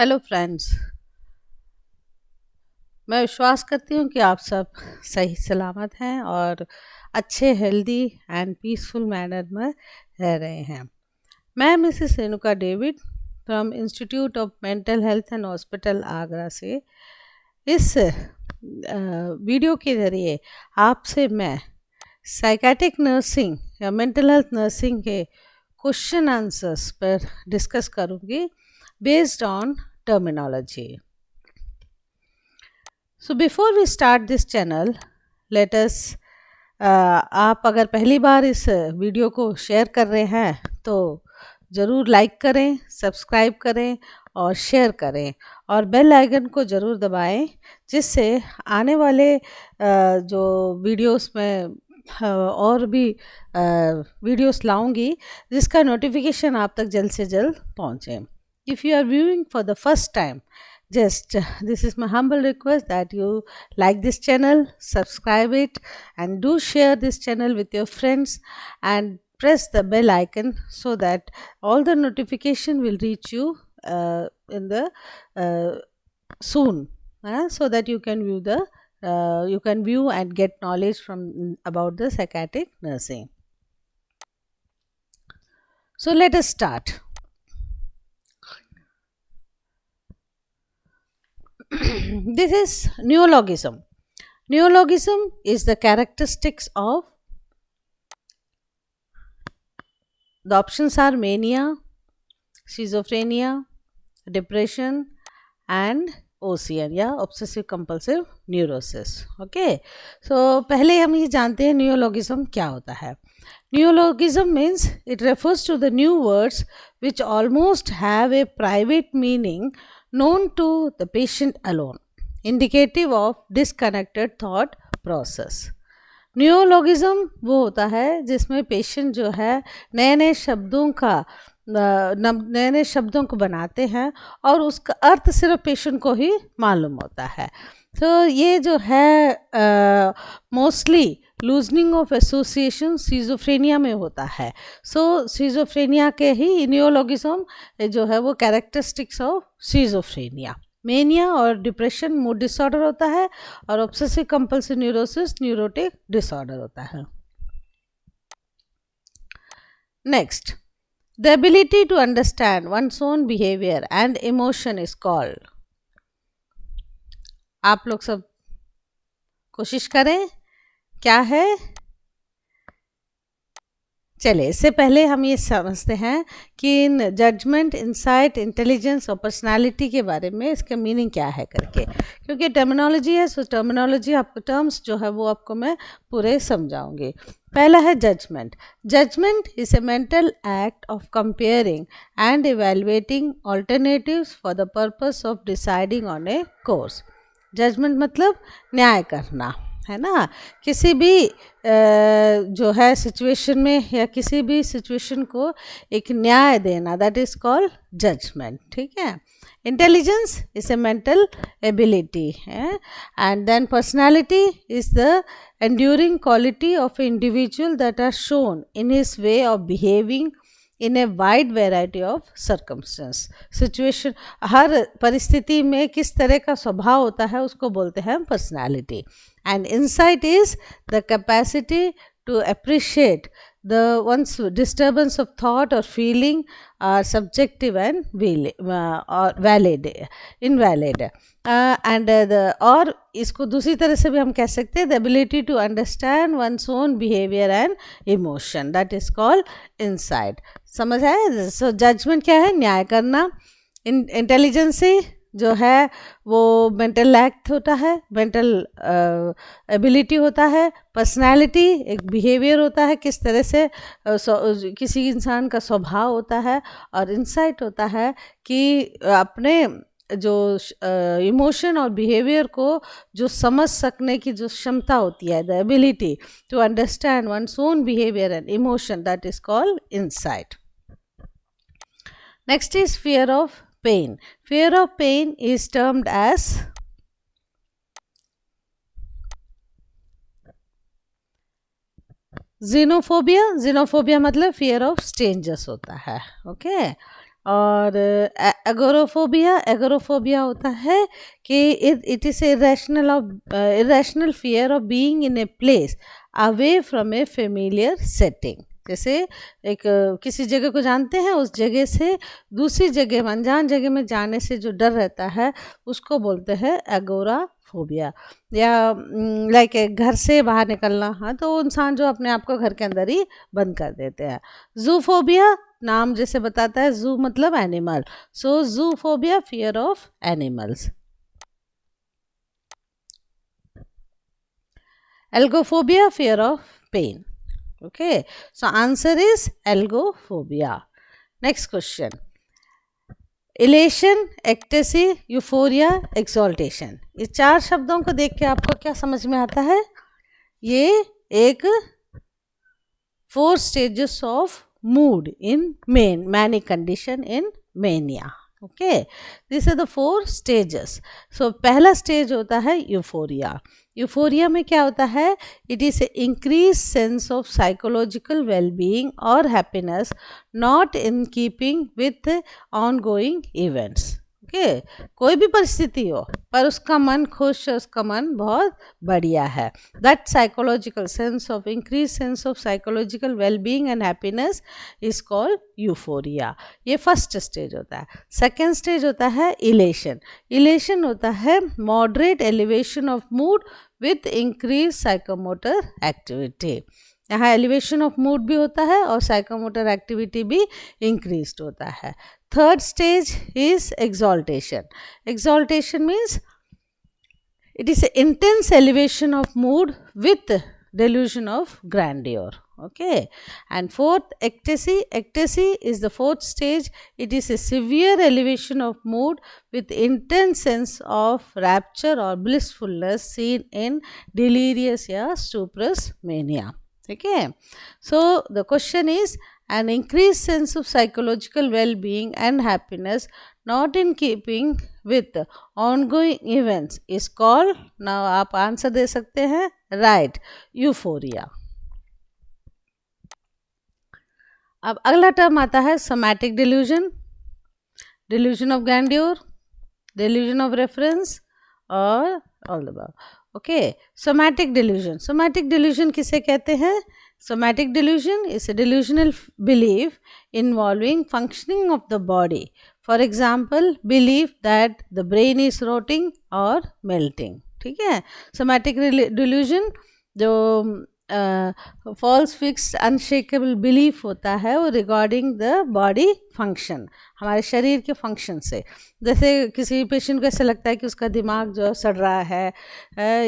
Hello friends. मैं विश्वास करती हूँ कि आप सब सही सलामत हैं और अच्छे हेल्दी एंड पीसफुल मैनर में रह रहे हैं। मैं Mrs Renuka David from institute of mental health and hospital Agra से इस वीडियो के ज़रिए आपसे मैं साइकेट्रिक नर्सिंग या मेंटल हेल्थ नर्सिंग के क्वेश्चन आंसर्स पर डिस्कस करूँगी based on terminology. So before we start this channel let us आप अगर पहली बार इस वीडियो को शेयर कर रहे हैं तो ज़रूर लाइक करें, सब्सक्राइब करें और शेयर करें और बेल आइकन को ज़रूर दबाएं, जिससे आने वाले जो वीडियोस में और भी वीडियोस लाऊंगी जिसका नोटिफिकेशन आप तक जल्द से जल्द पहुंचे. If you are viewing for the first time, just this is my humble request that you like this channel, subscribe it, and do share this channel with your friends and press the bell icon so that all the notification will reach you in the soon, so that you can view and get knowledge from about the psychiatric nursing. So let us start. This is neologism. Neologism is the characteristics of, the options are mania, schizophrenia, depression and OCN या obsessive compulsive neurosis. Okay, so पहले हम ये जानते हैं neologism क्या होता है. Neologism means it refers to the new words which almost have a private meaning known to the patient alone, indicative of disconnected thought process. न्यूरोलॉगिज्म वो होता है जिसमें पेशेंट जो है नए नए शब्दों को बनाते हैं और उसका अर्थ सिर्फ पेशेंट को ही मालूम होता है. तो ये जो है mostly loosening of association schizophrenia में होता है. सो सीजोफ्रेनिया के ही न्यूरोलॉगिज्म जो है वो कैरेक्टरिस्टिक्स ऑफ सीजोफ्रेनिया. मेनिया और डिप्रेशन मूड डिसऑर्डर होता है और obsessive compulsive neurosis neurotic disorder होता है. Next, the ability to understand one's own behaviour and emotion is called. आप लोग सब कोशिश करें, क्या है? चलिए, इससे पहले हम ये समझते हैं कि इन जजमेंट, इंसाइट, इंटेलिजेंस और पर्सनालिटी के बारे में इसका मीनिंग क्या है करके, क्योंकि टर्मिनोलॉजी है. सो टर्मिनोलॉजी आपको टर्म्स जो है वो आपको मैं पूरे समझाऊंगी. पहला है judgement. Judgement is a mental act of comparing and evaluating alternatives for the purpose of deciding on a course. Judgement मतलब न्याय करना, है ना. किसी भी जो है सिचुएशन में या किसी भी सिचुएशन को एक न्याय देना, दैट इज कॉल्ड जजमेंट. ठीक है. Intelligence is a mental ability है. And then personality is the enduring quality of an individual that are shown in his way of behaving in a wide variety of circumstances. Situation, हर परिस्थिति में किस तरह का स्वभाव होता है उसको बोलते हैं personality. And insight is the capacity to appreciate the one's disturbance of thought or feeling are subjective and or valid, invalid. और इसको दूसरी तरह से भी हम कह सकते हैं, the ability to understand one's own behaviour and emotion, that is called insight. समझ आए? सो जजमेंट क्या है? न्याय करना. इंटेलिजेंस जो है वो मेंटल एक्ट होता है, मेंटल एबिलिटी होता है. पर्सनालिटी एक बिहेवियर होता है, किस तरह से किसी इंसान का स्वभाव होता है. और इंसाइट होता है कि अपने जो इमोशन और बिहेवियर को जो समझ सकने की जो क्षमता होती है, the ability to understand one's own behaviour and emotion, that is called insight. Next is fear of pain. Fear of pain is termed as xenophobia. xenophobia मतलब fear of strangers होता है. Okay. और एगोरोफोबिया होता है कि it is irrational fear of being in a place away from A familiar setting. जैसे एक किसी जगह को जानते हैं, उस जगह से दूसरी जगह, अनजान जगह में जाने से जो डर रहता है उसको बोलते हैं एगोराफोबिया। या लाइक घर से बाहर निकलना, हाँ, तो इंसान जो अपने आप को घर के अंदर ही बंद कर देते हैं। जूफोबिया, नाम जैसे बताता है, जू मतलब animal, so zoophobia fear of animals. Algophobia fear of pain. Okay, so answer is algophobia. Next question. Elation, ecstasy, euphoria, exaltation. ये 4 शब्दों को देख के आपको क्या समझ में आता है? ये एक 4 stages of mood in manic condition in mania. Okay, these are the 4 stages. So पहला stage होता है euphoria. यूफोरिया में क्या होता है? It is increase sense of psychological wellbeing और happiness not in keeping with ongoing events. Okay, कोई भी परिस्थिति हो पर उसका मन खुश है, उसका मन बहुत बढ़िया है। That psychological sense of increase sense of psychological wellbeing and happiness is called euphoria. ये फर्स्ट स्टेज होता है। सेकेंड स्टेज होता है इलेशन। इलेशन होता है moderate elevation of mood with increase psychomotor activity. यहाँ एलिवेशन ऑफ मूड भी होता है और साइकोमोटर एक्टिविटी भी इंक्रीज होता है। Third stage is exaltation. Exaltation means it is an intense elevation of mood with delusion of grandeur. Okay, and fourth, ecstasy. Ecstasy is the fourth stage. It is a severe elevation of mood with intense sense of rapture or blissfulness seen in delirious या stuporous mania. Okay, so the question is, an increased sense of psychological well-being and happiness not in keeping with ongoing events is called, now आप answer दे सकते हैं, right, euphoria. अब अगला term आता है somatic delusion, delusion of grandeur, delusion of reference और all the above. Okay, somatic delusion. Somatic delusion किसे कहते हैं? Somatic delusion is a delusional belief involving functioning of the body. For example, belief that the brain is rotting or melting. ठीक है, somatic delusion जो false fixed unshakeable belief होता है वो regarding the body function, हमारे शरीर के function से। जैसे किसी पेशेंट को ऐसा लगता है कि उसका दिमाग जो सड़ रहा है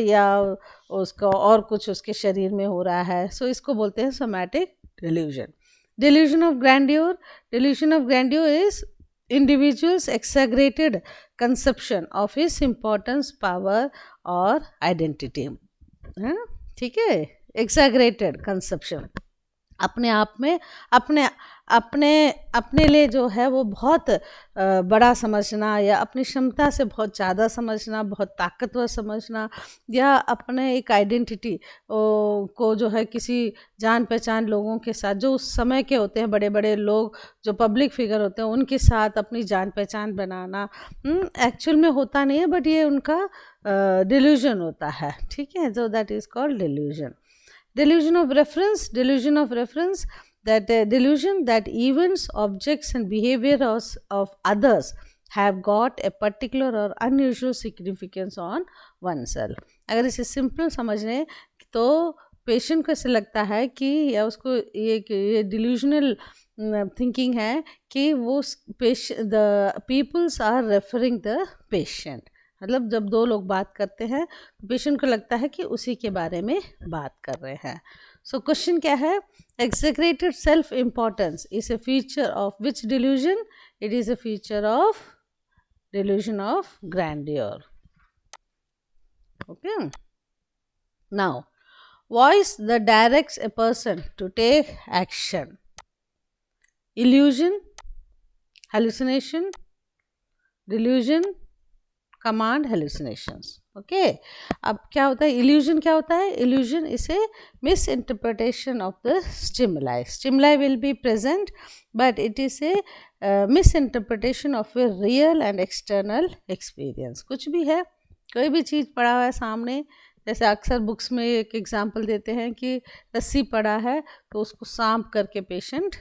या उसका और कुछ उसके शरीर में हो रहा है, सो इसको बोलते हैं somatic delusion. Delusion of grandeur. Delusion of grandeur is individual's exaggerated conception of his importance, power और identity. ठीक है, exaggerated conception, अपने आप में अपने अपने अपने लिए जो है वो बहुत बड़ा समझना या अपनी क्षमता से बहुत ज़्यादा समझना, बहुत ताकतवर समझना, या अपने एक आइडेंटिटी को जो है किसी जान पहचान लोगों के साथ, जो उस समय के होते हैं बड़े बड़े लोग जो पब्लिक फिगर होते हैं उनके साथ अपनी जान पहचान बनाना, एक्चुअल में होता नहीं है बट ये उनका डिल्यूजन होता है। ठीक है, so that is called delusion. Delusion of reference. Delusion of reference, that delusion that events, objects and behavior of others have got a particular or unusual significance on oneself. अगर इसे simple समझने तो patient को ऐसे लगता है कि या उसको ये डिल्यूजनल थिंकिंग है कि वो the peoples are referring the patient, मतलब जब दो लोग बात करते हैं तो पेशेंट को लगता है कि उसी के बारे में बात कर रहे हैं। सो क्वेश्चन क्या है? Exaggerated self importance is a feature of which delusion? It is a feature of delusion of grandeur. Okay, now voice that directs a person to take action. Illusion, hallucination, delusion, command hallucinations. Okay, अब क्या होता है illusion? क्या होता है illusion? इसे miss interpretation of the stimuli. Stimuli will be present but it is A miss interpretation of a real and external experience. कुछ भी है, कोई भी चीज़ पड़ा हुआ है सामने, जैसे अक्सर बुक्स में एक एग्जांपल देते हैं कि रस्सी पड़ा है तो उसको सांप करके पेशेंट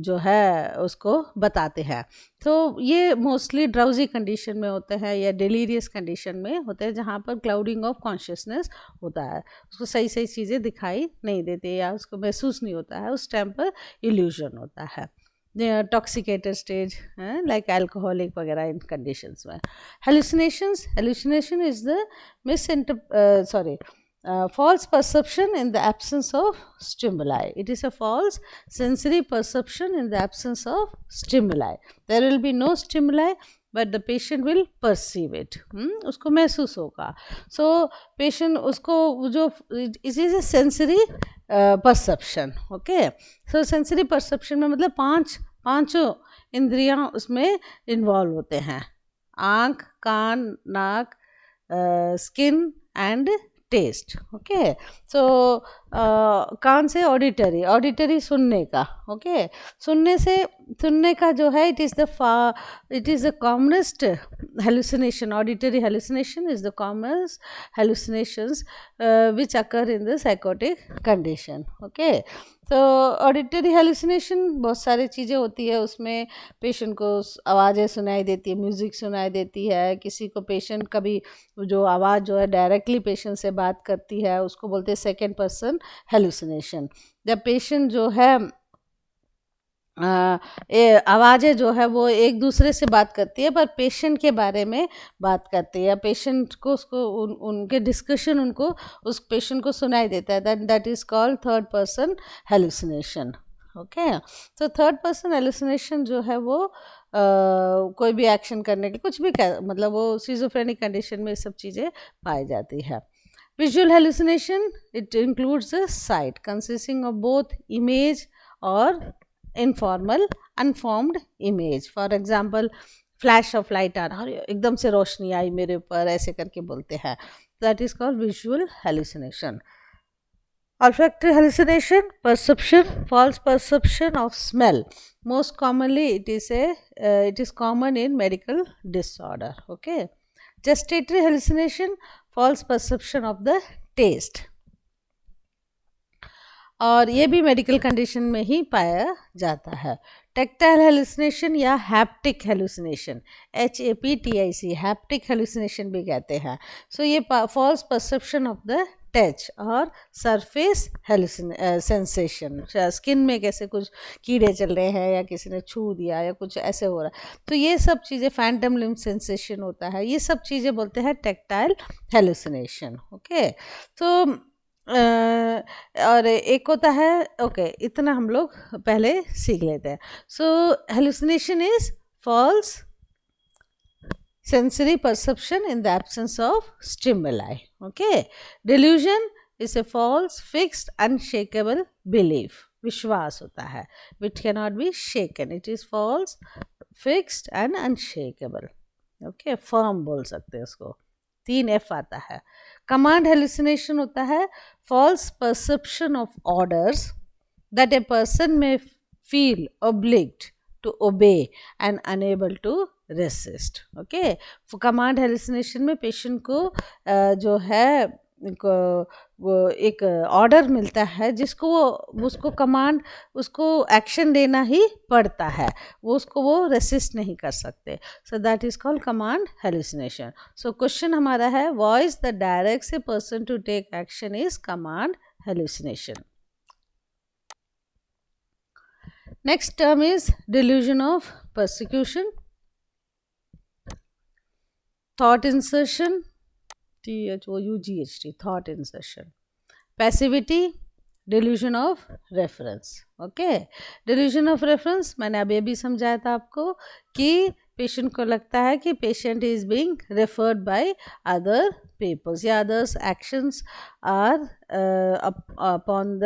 जो है उसको बताते हैं। तो ये मोस्टली ड्राउजी कंडीशन में होते हैं या डिलीरियस कंडीशन में होते हैं, जहाँ पर क्लाउडिंग ऑफ कॉन्शियसनेस होता है, उसको सही सही चीज़ें दिखाई नहीं देती या उसको महसूस नहीं होता है, उस टाइम पर इल्यूजन होता है। टॉक्सिकेटेड स्टेज लाइक अल्कोहलिक वगैरह इन कंडीशंस में। Hallucination is the false perception in the absence of stimuli. It is a false sensory perception in the absence of stimuli. There will be no stimuli but the patient will perceive it. उसको महसूस होगा. So patient उसको जो it is a sensory perception. Okay. So sensory perception में मतलब पांचों इंद्रियां उसमें इन्वॉल्व होते हैं, आँख, कान, नाक, स्किन एंड टेस्ट। ओके, सो कान से ऑडिटरी सुनने का। ओके, सुनने का जो है it is the commonest hallucination. Auditory hallucination is the commonest hallucinations which occur in the psychotic condition. Okay, तो ऑडिटरी हेलुसिनेशन बहुत सारी चीज़ें होती है, उसमें पेशेंट को आवाज़ें सुनाई देती है, म्यूज़िक सुनाई देती है, किसी को पेशेंट कभी जो आवाज़ जो है डायरेक्टली पेशेंट से बात करती है उसको बोलते हैं सेकेंड पर्सन हेलुसिनेशन। जब पेशेंट जो है आवाज़ें जो है वो एक दूसरे से बात करती है पर पेशेंट के बारे में बात करती है, पेशेंट को उसको उनके डिस्कशन उनको उस पेशेंट को सुनाई देता है, that is called third person hallucination. Okay, तो थर्ड पर्सन हेलुसिनेशन जो है वो कोई भी एक्शन करने के कुछ भी मतलब वो सिजोफ्रेनिक कंडीशन में सब चीज़ें पाई जाती है। Visual hallucination it includes the sight consisting of both image और informal unformed image. For example flash of light आ रहा है, एकदम से रोशनी आई मेरे ऊपर, ऐसे करके बोलते हैं, that is called visual hallucination. olfactory hallucination, perception, false perception of smell. Most commonly it is common in medical disorder. Okay, gustatory hallucination, false perception of the taste, और ये भी मेडिकल कंडीशन में ही पाया जाता है। टेक्टाइल हेलुसिनेशन या haptic hallucination, HAPTIC, haptic hallucination भी कहते हैं। सो ये false perception of the touch और सरफेस सेंसेशन, स्किन में कैसे कुछ कीड़े चल रहे हैं या किसी ने छू दिया या कुछ ऐसे हो रहा है, तो ये सब चीज़ें, फैंटम लिम्ब सेंसेशन होता है, ये सब चीज़ें बोलते हैं टेक्टाइल हेलुसिनेशन। ओके, तो और एक होता है, ओके, इतना हम लोग पहले सीख लेते हैं। So hallucination is false sensory perception in the absence of stimuli. Okay, delusion is a false, fixed, unshakable belief. विश्वास होता है which cannot be shaken. It is false, fixed and unshakable. Okay, firm बोल सकते हैं उसको, 3 F आता है। Command hallucination होता है false perception of orders that a person may feel obliged to obey and unable to resist. Okay, command hallucination में patient को जो है वो एक ऑर्डर मिलता है जिसको वो उसको कमांड उसको एक्शन देना ही पड़ता है, वो रेसिस्ट नहीं कर सकते। So that is called command hallucination. So question हमारा है, voice the directs a person to take action is command hallucination. Next term is delusion of persecution, thought insertion, THOUGHT, thought insertion, passivity, delusion of reference. Okay, delusion of reference मैंने अब ये भी समझाया था आपको कि पेशेंट को लगता है कि patient is being referred by other peoples या others actions are upon the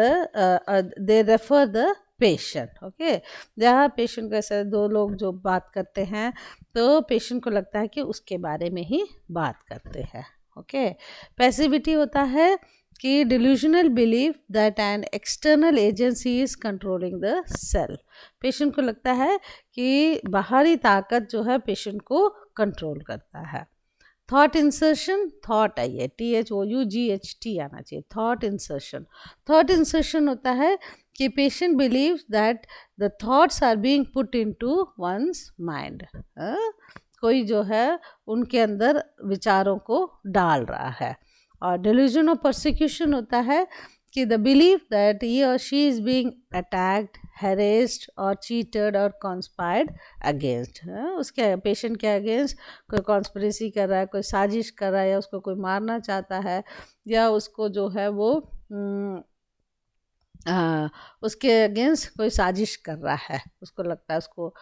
they refer the patient. Okay, जहाँ पेशेंट को ऐसे दो लोग जो बात करते हैं तो पेशेंट को लगता है कि उसके बारे में ही बात करते हैं। ओके, पैसिविटी होता है कि delusional believe that an external agency is controlling the self. Patient को लगता है कि बाहरी ताकत जो है पेशेंट को कंट्रोल करता है। थॉट इंसर्शन, थॉट आई है THOUGHT आना चाहिए, थॉट इंसर्शन। थॉट इंसर्शन होता है कि patient believe that the thoughts are being put into one's mind. कोई जो है उनके अंदर विचारों को डाल रहा है। और डिल्यूजन ऑफ परसिक्यूशन होता है कि द बिलीव दैट ही और she is being attacked, harassed और cheated और conspired against। उसके पेशेंट के अगेंस्ट कोई कॉन्स्पिरेसी कर रहा है, कोई साजिश कर रहा है, या उसको कोई मारना चाहता है, या उसको जो है वो उसके अगेंस्ट कोई साजिश कर रहा है, उसको लगता है उसको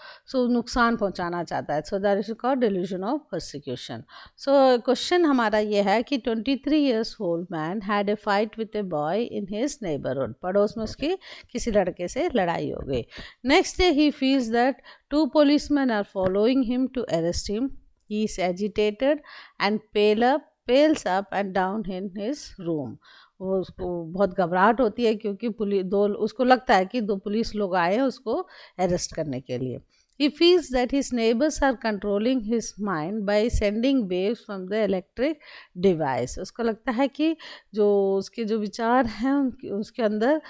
नुकसान पहुंचाना चाहता है। So that is called delusion of persecution. So question हमारा ये है कि 23 years old man had a fight with a boy in his neighbourhood. पड़ोस में उसकी किसी लड़के से लड़ाई हो गई। Next day he feels that 2 policemen are following him to arrest him. He is agitated and paces up and down in his room. वो उसको बहुत घबराहट होती है क्योंकि उसको लगता है कि 2 पुलिस लोग आए हैं उसको अरेस्ट करने के लिए। He feels that his neighbors are controlling his mind by sending waves from the electric device। उसको लगता है कि जो उसके जो विचार हैं उसके अंदर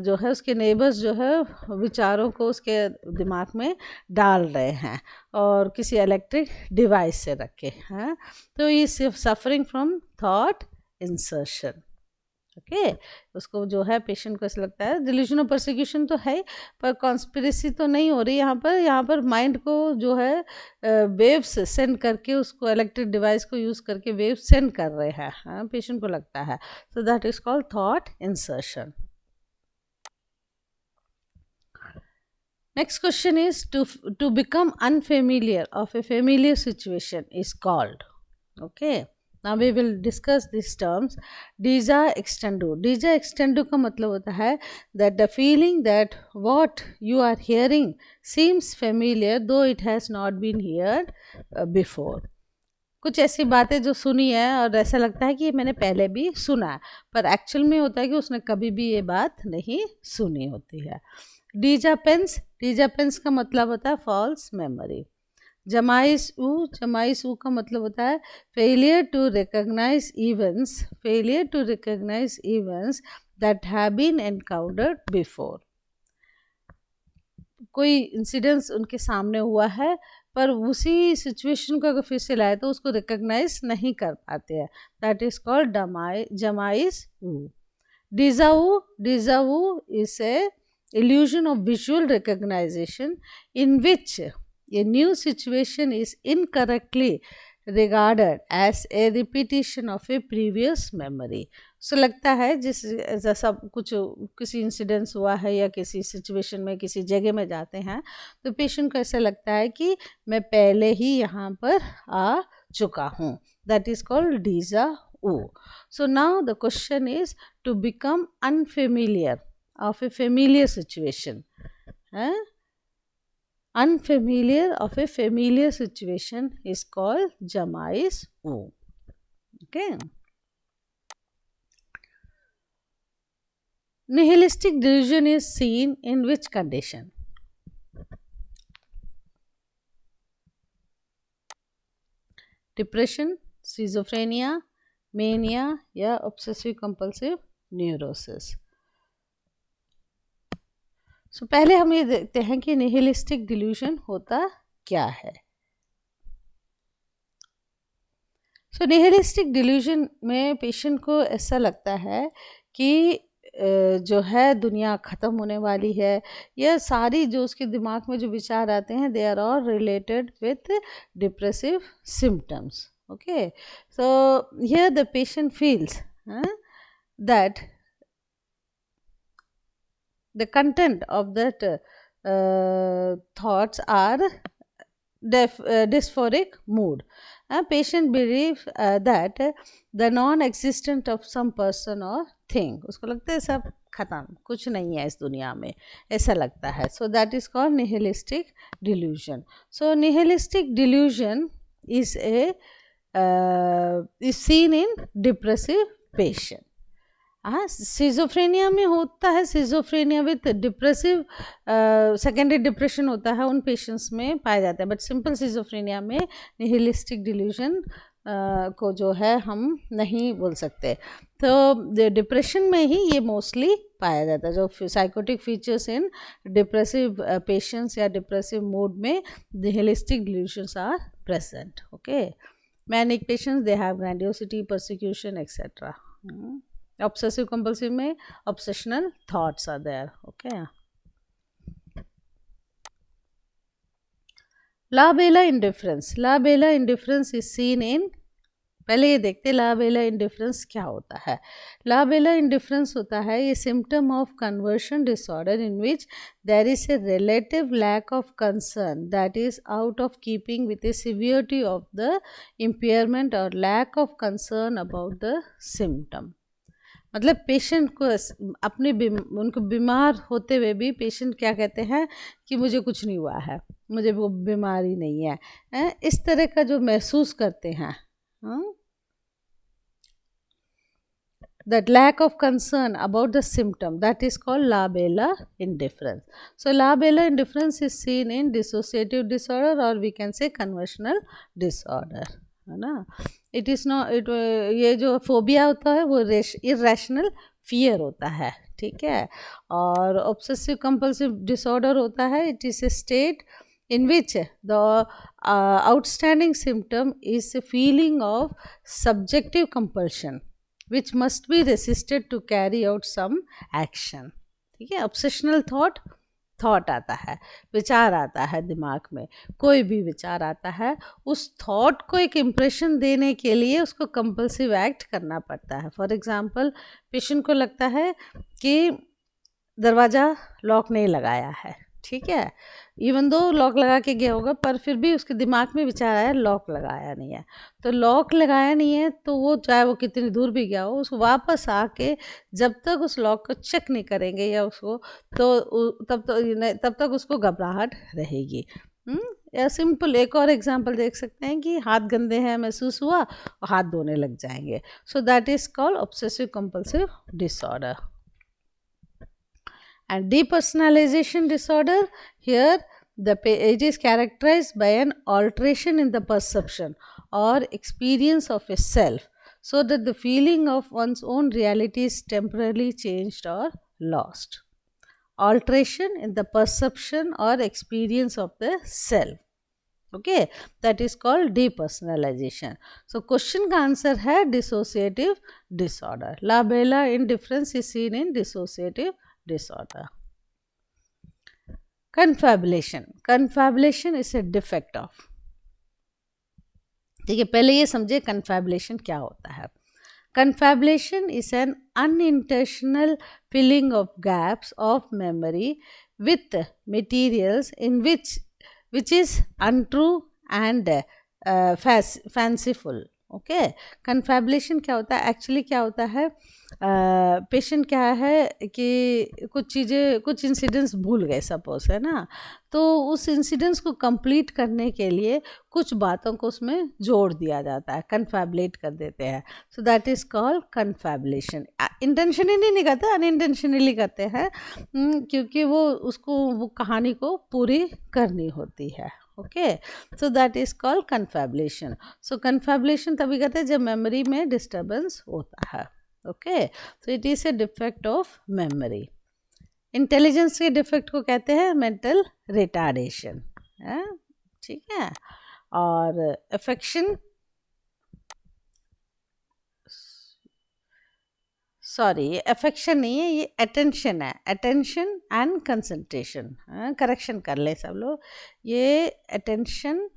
जो है उसके नेबर्स जो है विचारों को उसके दिमाग में डाल रहे हैं और किसी इलेक्ट्रिक डिवाइस से रखे हैं। तो he suffering from thought insertion. Okay, उसको जो है पेशेंट को ऐसा लगता है डिल्यूजन ऑफ परसिक्यूशन तो है, पर कॉन्स्पिरेसी तो नहीं हो रही यहाँ पर माइंड को जो है वेव्स सेंड करके उसको इलेक्ट्रिक डिवाइस को यूज़ करके वेव्स सेंड कर रहे हैं, पेशेंट को लगता है। So that is called thought insertion. Next question is to become unfamiliar of a familiar situation is called. Okay, now we will discuss these terms। Deja extendo। Deja extendo का मतलब होता है that the feeling that what you are hearing seems familiar though it has not been heard before। कुछ ऐसी बातें जो सुनी है और ऐसा लगता है कि ये मैंने पहले भी सुना है, पर एक्चुअल में होता है कि उसने कभी भी ये बात नहीं सुनी होती है। डीजा पेंस का मतलब होता है फॉल्स मेमोरी। जमाइस ऊ का मतलब होता है failure to recognise events that have been encountered before. कोई इंसिडेंट्स उनके सामने हुआ है पर उसी सिचुएशन को अगर फिर से लाए तो उसको रिकॉग्नाइज नहीं कर पाते हैं। That is called jamais vu. Deja vu is a illusion of visual recognition in which a new situation is incorrectly regarded as a repetition of a previous memory। सो लगता है जैसा कुछ किसी इंसिडेंस हुआ है या किसी सिचुएशन में किसी जगह में जाते हैं तो पेशेंट को ऐसा लगता है कि मैं पहले ही यहाँ पर आ चुका हूँ। That is called deja vu. So now the question is to become unfamiliar of a familiar situation। Unfamiliar of a familiar situation is called jamais ऊ। Okay, nihilistic delusion is seen in which condition? Depression, schizophrenia, mania या obsessive compulsive neurosis। सो पहले हम ये देखते हैं कि nihilistic delusion होता क्या है। सो निहिलिस्टिक डिल्यूजन में पेशेंट को ऐसा लगता है कि जो है दुनिया ख़त्म होने वाली है, या सारी जो उसके दिमाग में जो विचार आते हैं they are all related with depressive symptoms. Okay, so here the patient feels that the content of that thoughts are dysphoric mood। patient believes that the non-existent of some person or thing। उसको लगता है सब ख़त्म, कुछ नहीं है इस दुनिया में, ऐसा लगता है. So that is called nihilistic delusion. So nihilistic delusion is is seen in depressive patient. हाँ, सिजोफ्रेनिया में होता है, schizophrenia with depressive secondary depression होता है, उन पेशेंट्स में पाया जाता है. बट सिंपल सिजोफ्रेनिया में निहिलिस्टिक डिल्यूजन को जो है हम नहीं बोल सकते. तो डिप्रेशन में ही ये मोस्टली पाया जाता है. जो psychotic features in depressive patients या डिप्रेसिव मूड में nihilistic delusions are present. Okay. Manic patients, they have grandiosity, persecution, etc. Obsessive compulsive में obsessional thoughts are there. Okay. La-bella indifference. La-bella indifference is seen in, पहले ये देखते हैं ला-बेला indifference क्या होता है. ला-बेला इंडिफरेंस होता है ये symptom of conversion disorder in which there is a relative lack of concern that is out of keeping with a severity of the impairment और lack of concern about the symptom. मतलब patient को अपने उनको बीमार होते हुए भी patient क्या कहते हैं कि मुझे कुछ नहीं हुआ है, मुझे वो बीमारी नहीं है, इस तरह का जो महसूस करते हैं. That lack of concern about the symptom, that is called la-bella indifference. So la-bella indifference is seen in dissociative disorder or we can say conversional disorder, है ना. It is not ये जो फोबिया होता है वो irrational fear होता है, ठीक है. और obsessive compulsive disorder होता है, it is a state in which the outstanding symptom is a feeling of subjective compulsion which must be resisted to carry out some action. ठीक है. obsessional thought आता है, विचार आता है दिमाग में, कोई भी विचार आता है, उस थॉट को एक इम्प्रेशन देने के लिए उसको कंपल्सिव एक्ट करना पड़ता है. फॉर एग्जांपल पेशेंट को लगता है कि दरवाज़ा लॉक नहीं लगाया है, ठीक है. इवन दो लॉक लगा के गया होगा पर फिर भी उसके दिमाग में विचार आया लॉक लगाया नहीं है. तो लॉक लगाया नहीं है तो वो चाहे वो कितनी दूर भी गया हो, उसको वापस आके जब तक उस लॉक को चेक नहीं करेंगे या उसको तो तब तक उसको घबराहट रहेगी. या सिंपल एक और एग्जांपल देख सकते हैं कि हाथ गंदे हैं महसूस हुआ और हाथ धोने लग जाएंगे. सो that is called obsessive compulsive disorder. And depersonalization disorder, here it is characterized by an alteration in the perception or experience of a self so that the feeling of one's own reality is temporarily changed or lost. Alteration in the perception or experience of the self. Okay, that is called depersonalization. So question का answer है dissociative disorder. La-bella indifference is seen in dissociative disorder. Confabulation. Confabulation is a defect of. ठीक है, पहले ये समझे confabulation क्या होता है. Confabulation is an unintentional filling of gaps of memory with materials in which is untrue and fanciful. Okay. Confabulation क्या होता है, एक्चुअली क्या होता है, पेशेंट क्या है कि कुछ चीज़ें कुछ इंसिडेंट्स भूल गए सपोज, है ना. तो उस इंसिडेंट्स को कंप्लीट करने के लिए कुछ बातों को उसमें जोड़ दिया जाता है, कन्फैबुलेट कर देते हैं. So that is called confabulation. Intentionally नहीं करते, अनइंटेंशनली करते हैं क्योंकि वो कहानी को पूरी करनी होती है. Okay. So that is called confabulation. So confabulation तभी कहते हैं जब मेमोरी में डिस्टर्बेंस होता है. Okay. So it is a defect of memory. Intelligence के डिफेक्ट को कहते हैं मेंटल रिटार्डेशन. ठीक है. और अफेक्शन ये अफेक्शन नहीं है, ये अटेंशन है. Attention and concentration. करेक्शन कर ले सब लोग. ये attention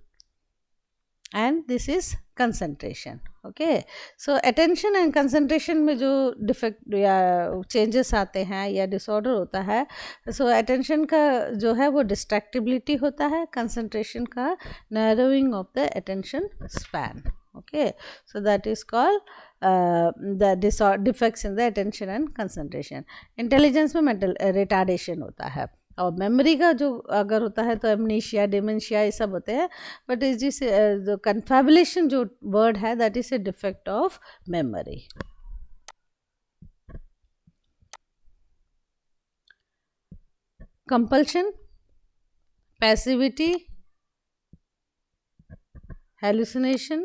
and this is concentration. Okay. So attention and concentration में जो डिफेक्ट या चेंजेस आते हैं या डिसऑर्डर होता है, सो अटेंशन का जो है वो डिस्ट्रैक्टिबिलिटी होता है, कंसंट्रेशन का narrowing of the attention span. Okay, so that is called the defects in the attention and concentration. Intelligence में mental retardation होता है, और मेमोरी का जो अगर होता है तो एमनीशिया, डिमेंशिया, ये सब होते हैं. बट इस जिस जो कन्फेबुलेशन जो वर्ड है, that is a defect of memory. Compulsion, passivity, hallucination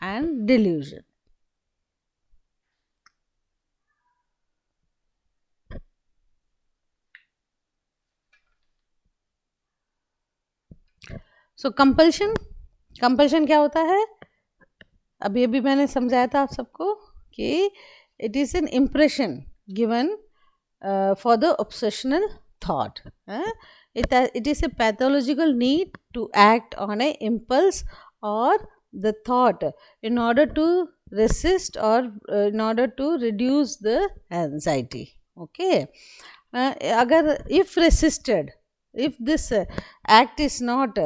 and delusion. So compulsion क्या होता है? अभी अभी मैंने समझाया था आप सबको कि it is an impression given for the obsessional thought. It is a pathological need to act on a impulse or the thought in order to resist or in order to reduce the anxiety. Okay, agar if resisted, if this act is not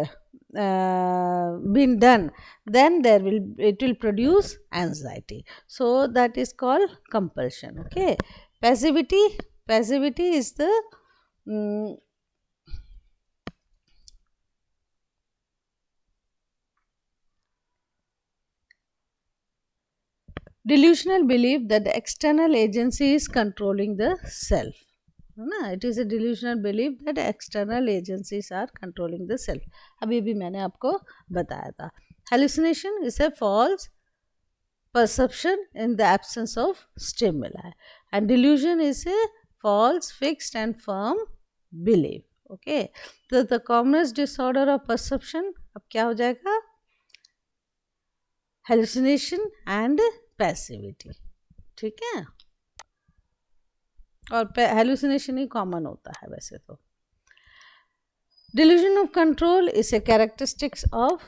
been done, then it will produce anxiety. So that is called compulsion. Okay, passivity is the delusional belief that the external agency is controlling the self. It is a delusional belief that external agencies are controlling the self. अभी भी मैंने आपको बताया था. Hallucination is a false perception in the absence of stimuli, and delusion is a false, fixed and firm belief. Okay, so the commonest disorder of perception अब क्या हो जाएगा? Hallucination and passivity. ठीक है, और हेलुसिनेशन ही कॉमन होता है वैसे तो. Delusion of control is a characteristics of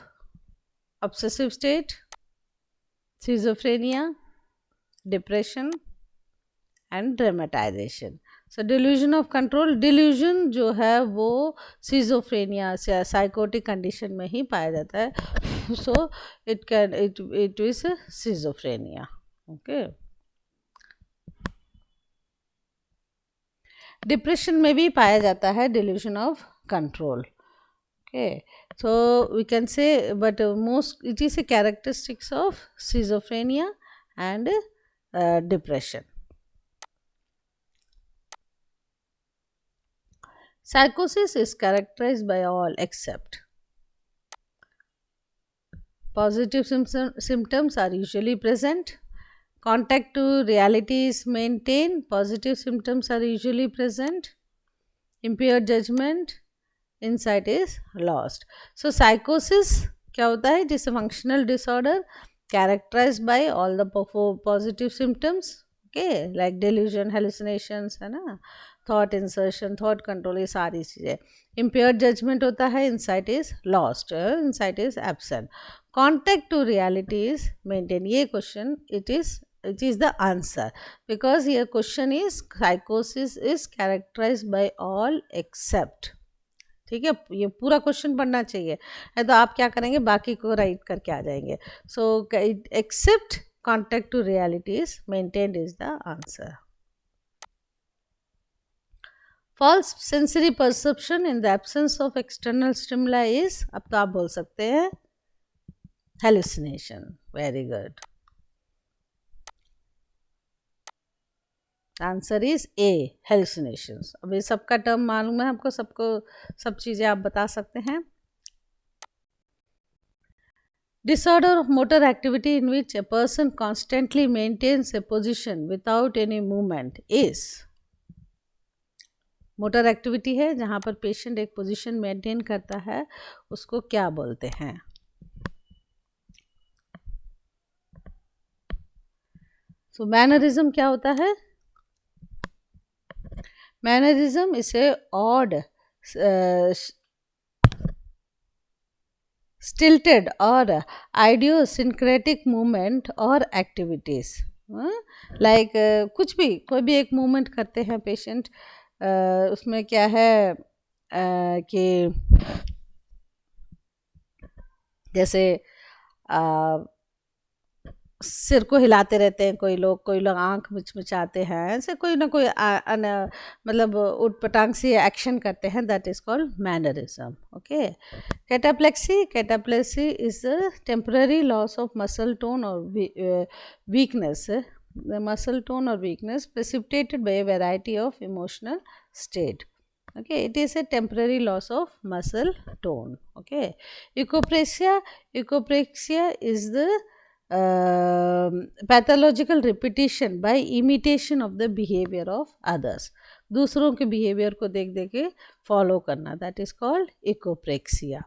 obsessive state, schizophrenia, depression and dramatisation. So delusion of control, delusion जो है वो सिजोफ्रेनिया से साइकोटिक कंडीशन में ही पाया जाता है. So it is schizophrenia. Okay, depression में भी पाया जाता है delusion of control. Okay, so we can say, but most it is a characteristics of schizophrenia and depression. Psychosis is characterized by all except positive symptoms are usually present. Contact to reality is maintained. Positive symptoms are usually present. Impaired judgment. Insight is lost. So psychosis क्या होता है? It is a functional disorder characterized by all the positive symptoms. Okay, like delusion, hallucinations, है ना, thought insertion, thought control, ये सारी चीज़ें. Impaired judgment होता है. Insight is lost. Insight is absent. Contact to reality is maintained. ये question it is the answer, because here question is psychosis is characterized by all except. ठीक है, ये पूरा क्वेश्चन पढ़ना चाहिए है, तो आप क्या करेंगे, बाकी को राइट करके आ जाएंगे. So except contact to reality is maintained is the answer. False sensory perception in the absence of external stimuli is, अब तो आप बोल सकते हैं hallucination. Very good. Answer is a, hallucinations. अब ये सबका टर्म मालूम है आपको, सबको सब चीज़ें आप बता सकते हैं. Disorder of motor activity in which a person constantly maintains a position without any movement is. Motor activity है जहाँ पर पेशेंट एक पोजीशन मेंटेन करता है, उसको क्या बोलते हैं? सो मैनरिज्म क्या होता है? Mannerism is a odd, stilted or idiosyncratic movement or activities. Like कुछ भी, कोई भी एक मूवमेंट करते हैं पेशेंट, उसमें क्या है कि जैसे सिर को हिलाते रहते हैं कोई लोग आंख मिचमिचाते हैं, ऐसे कोई ना कोई मतलब उटपटांग सी एक्शन करते हैं, that is called mannerism. Okay. Cataplexy is a temporary loss of muscle tone और weakness. The muscle tone or weakness precipitated by a variety of emotional state. Okay, it is a temporary loss of muscle tone. Okay. Eucopraxia is the pathological repetition by imitation of the behavior of others. दूसरों के behaviour को देख देख के follow करना, that is called echopraxia.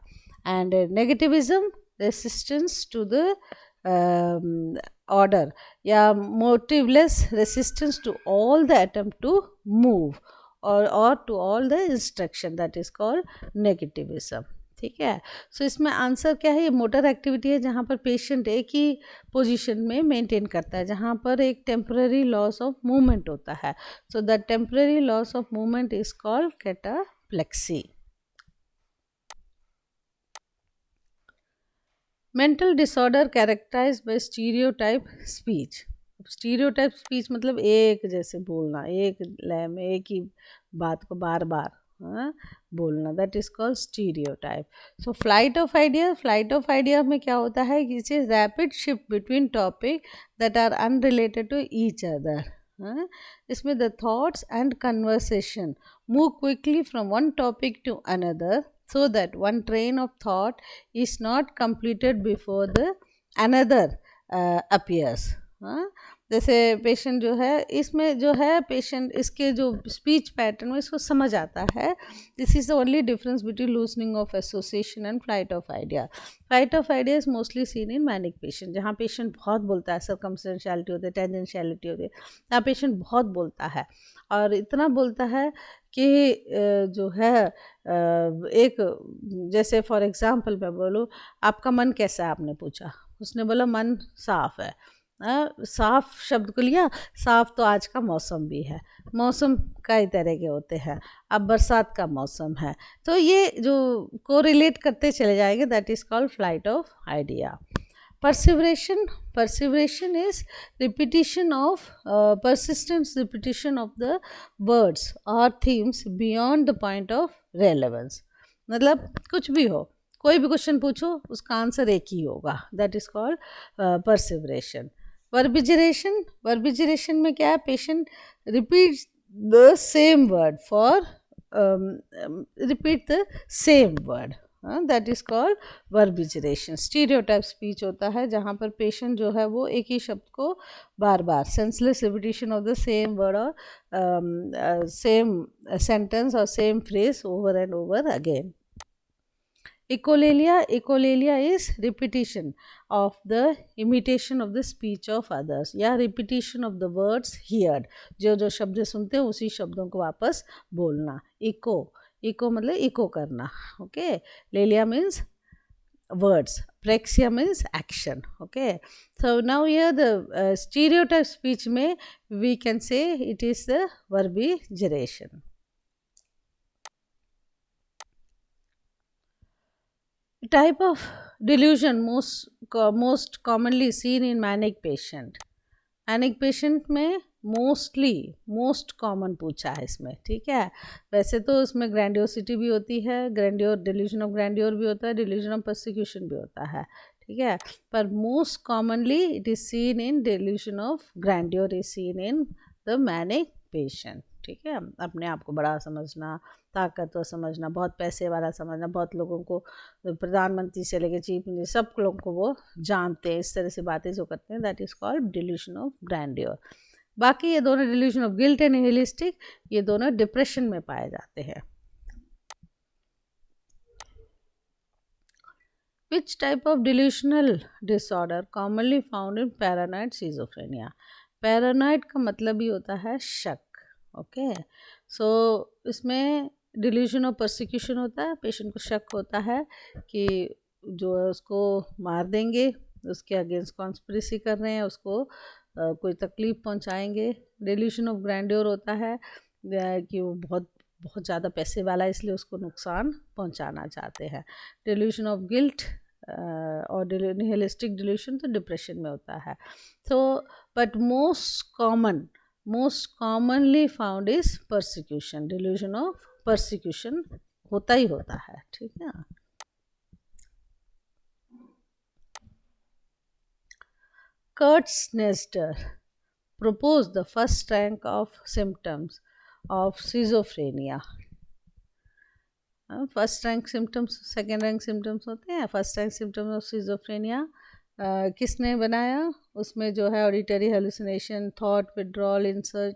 And negativism, resistance to the order, या motiveless resistance to all the attempt to move or to all the instruction, that is called negativism. ठीक है. सो इसमें आंसर क्या है, ये मोटर एक्टिविटी है जहाँ पर पेशेंट एक ही पोजीशन में मेंटेन करता है, जहाँ पर एक टेम्पररी लॉस ऑफ मूवमेंट होता है. So the temporary loss of movement is called cataplexy. Mental disorder characterised by stereotype speech. Stereotype speech मतलब एक जैसे बोलना, एक लय में एक ही बात को बार बार बोलना, that is called stereotype. So flight of idea में क्या होता है कि it's rapid shift between topic that are unrelated to each other. इसमें the thoughts and conversation move quickly from one topic to another, so that one train of thought is not completed before the another appears. जैसे patient जो है, इसमें जो है patient इसके जो speech pattern में इसको समझ आता है. This is the only difference between loosening of association and flight of idea. Flight of idea is mostly seen in manic patient, जहाँ पेशेंट बहुत बोलता है, सर्कमस्टेंशियलिटी होती है, टेंजेंशियलिटी होती है, यहाँ पेशेंट बहुत बोलता है और इतना बोलता है कि जो है एक जैसे फॉर एग्जांपल मैं बोलूँ, आपका मन कैसा है आपने पूछा, उसने बोला मन साफ़ है. साफ शब्द को लिया, साफ तो आज का मौसम भी है, मौसम कई तरह के होते हैं, अब बरसात का मौसम है, तो ये जो कोरिलेट करते चले जाएंगे, that is called flight of idea. Perseveration is repetition of persistent repetition of the words or themes beyond the point of relevance. मतलब कुछ भी हो, कोई भी क्वेश्चन पूछो उसका आंसर एक ही होगा, that is called perseveration. Verbigeration में क्या है, patient repeats the same word for repeat the same word, that is called verbigeration. Stereotype speech होता है जहाँ पर पेशेंट जो है वो एक ही शब्द को बार बार, senseless repetition of the same word और सेम सेंटेंस और same phrase over and over again. Echolalia is repetition of the imitation of the speech of others, या repetition of the words heard, जो शब्द सुनते हैं उसी शब्दों को वापस बोलना. इको मतलब इको करना. Okay. Lalia means words, praxia means action. Okay. So now here the stereotype speech में we can say it is the verbigeration. Type of delusion most commonly seen in manic patient. Manic patient में most common पूछा है इसमें. ठीक है. वैसे तो उसमें ग्रैंडियोसिटी भी होती है, डिल्यूजन ऑफ ग्रैंडियोर भी होता है, डिल्यूजन ऑफ परसिक्यूशन भी होता है. ठीक है. पर most commonly it is seen in delusion of grandeur is seen in the manic patient. ठीक है. अपने आप को बड़ा समझना, ताकतवर समझना, बहुत पैसे वाला समझना, बहुत लोगों को प्रधानमंत्री से लेकर चीफ मिनिस्टर सब लोगों को वो जानते हैं, इस तरह से बातें जो करते हैं, that is called delusion of grandeur. बाकी ये दोनों delusion of guilt and nihilistic, ये दोनों डिप्रेशन में पाए जाते हैं. Which type of delusional disorder commonly found in paranoid schizophrenia. Paranoid का मतलब ही होता है शक. ओके. सो इसमें डिल्यूजन ऑफ परसिक्यूशन होता है, पेशेंट को शक होता है कि जो है उसको मार देंगे, उसके अगेंस्ट कॉन्स्पिरेसी कर रहे हैं, उसको कोई तकलीफ़ पहुंचाएंगे. डिल्यूजन ऑफ ग्रैंडियोर होता है कि वो बहुत ज़्यादा पैसे वाला है, इसलिए उसको नुकसान पहुंचाना चाहते हैं. डिल्यूजन ऑफ गिल्ट और निहिलिस्टिक डिल्यूशन तो डिप्रेशन में होता है. तो but most commonly found is persecution, delusion of persecution होता ही होता है. ठीक है. Kurtznesder proposed the first rank of symptoms of schizophrenia. First rank symptoms, second rank symptoms होते हैं. First rank symptoms of schizophrenia किसने बनाया? उसमें जो है auditory hallucination, thought withdrawal,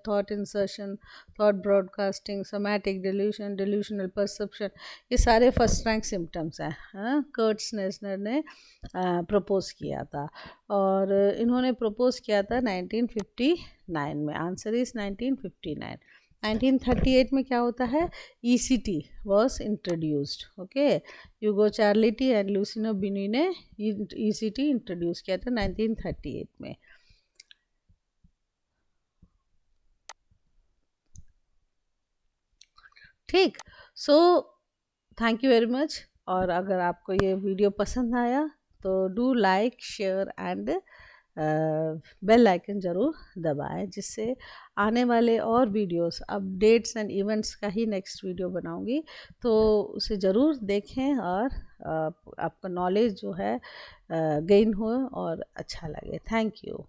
thought insertion, thought broadcasting, somatic delusion, delusional perception, ये सारे first rank symptoms हैं. कर्ट्ज़नेस्डर ने प्रपोज किया था और इन्होंने प्रपोज किया था 1959 में. Answer is 1959. 1938 में क्या होता है? ECT was introduced. Okay, Ugo Cerletti and Lucio Bini ने ECT इंट्रोड्यूस किया था 1938 में. ठीक. So thank you very much. और अगर आपको ये वीडियो पसंद आया तो do like, share and bell icon ज़रूर दबाएं, जिससे आने वाले और वीडियोस, अपडेट्स एंड इवेंट्स का ही नेक्स्ट वीडियो बनाऊंगी, तो उसे ज़रूर देखें और आपका नॉलेज जो है गेन हो और अच्छा लगे. Thank you.